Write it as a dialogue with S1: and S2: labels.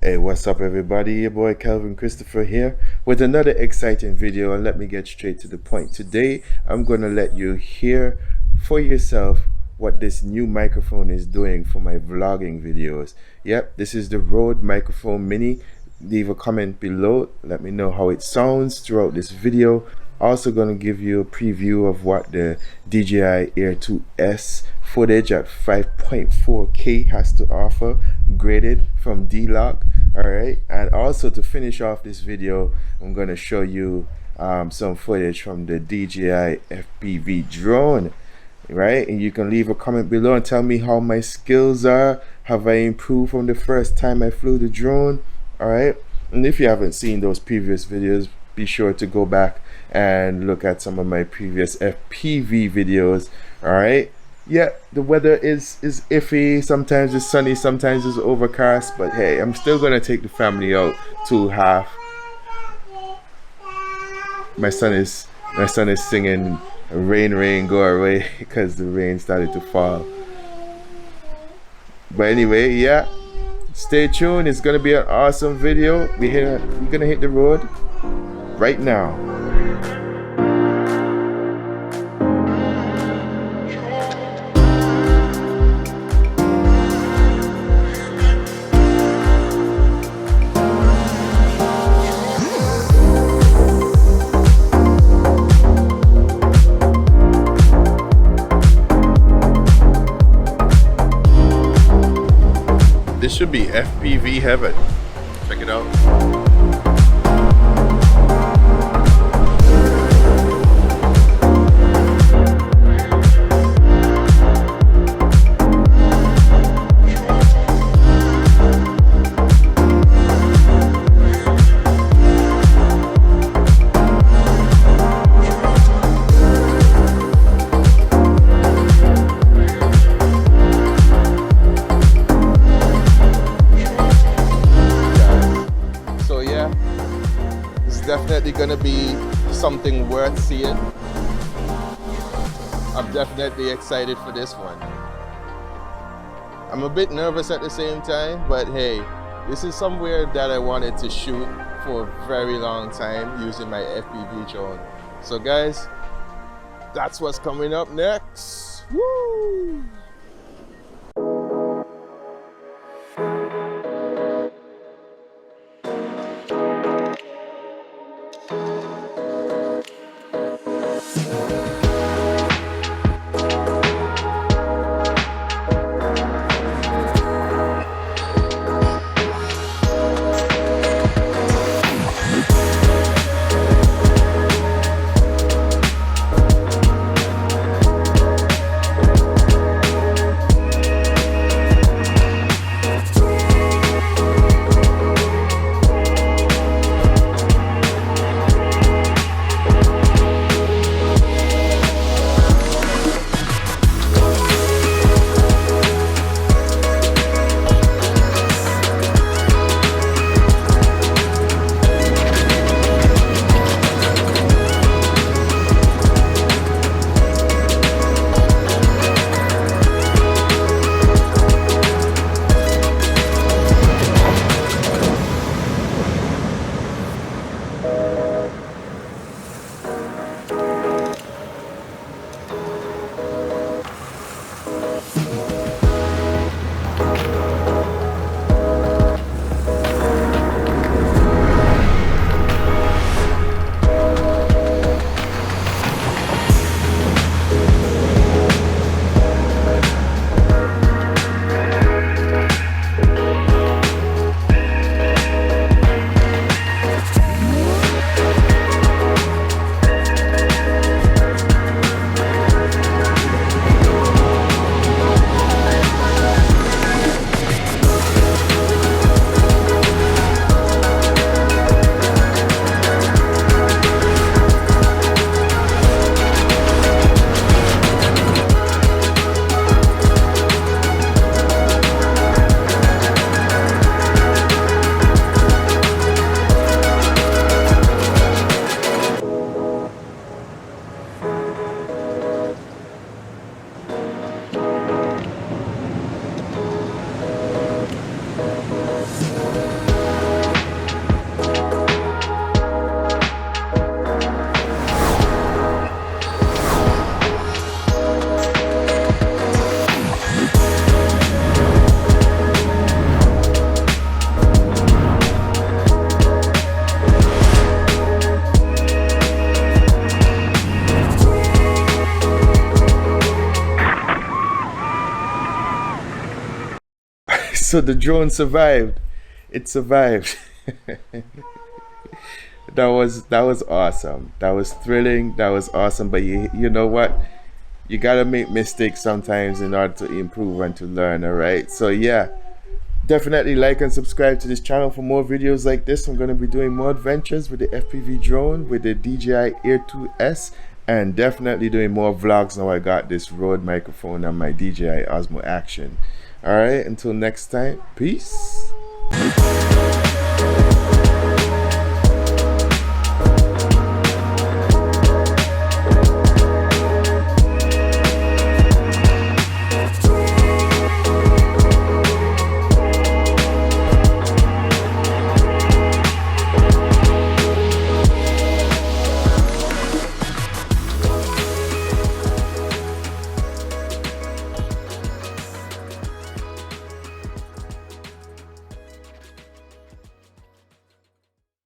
S1: Hey, what's up everybody? Your boy Calvin Christopher here with another exciting video, and let me get straight to the point. Today I'm going to let you hear for yourself what this new microphone is doing for my vlogging videos. Yep, this is the Rode Microphone Mini. Leave a comment below, let me know how it sounds throughout this video. Also going to give you a preview of what the DJI Air 2S footage at 5.4K has to offer, graded from D-Lock. Alright, and also to finish off this video, I'm going to show you some footage from the DJI Fpv drone. Right, and you can leave a comment below and tell me how my skills are. Have I improved from the first time I flew the drone? Alright, and if you haven't seen those previous videos, be sure to go back and look at some of my previous FPV videos. Alright, yeah, the weather is iffy. Sometimes it's sunny, sometimes it's overcast, but hey, I'm still gonna take the family out to half. My son is singing "Rain, Rain, Go Away" because the rain started to fall. But anyway, yeah, stay tuned. It's gonna be an awesome video. We're gonna hit the road right now. This should be FPV heaven. Check it out. Definitely gonna be something worth seeing. I'm definitely excited for this one. I'm a bit nervous at the same time, but hey, this is somewhere that I wanted to shoot for a very long time using my FPV drone. So guys, that's what's coming up next. Woo! So the drone survived. It survived. That was awesome. That was thrilling. That was awesome. But you know what? You gotta make mistakes sometimes in order to improve and to learn. All right. So yeah, definitely like and subscribe to this channel for more videos like this. I'm gonna be doing more adventures with the FPV drone, with the DJI Air 2S, and definitely doing more vlogs now I got this Rode microphone and my DJI OSMO Action. All right. Until next time. Peace.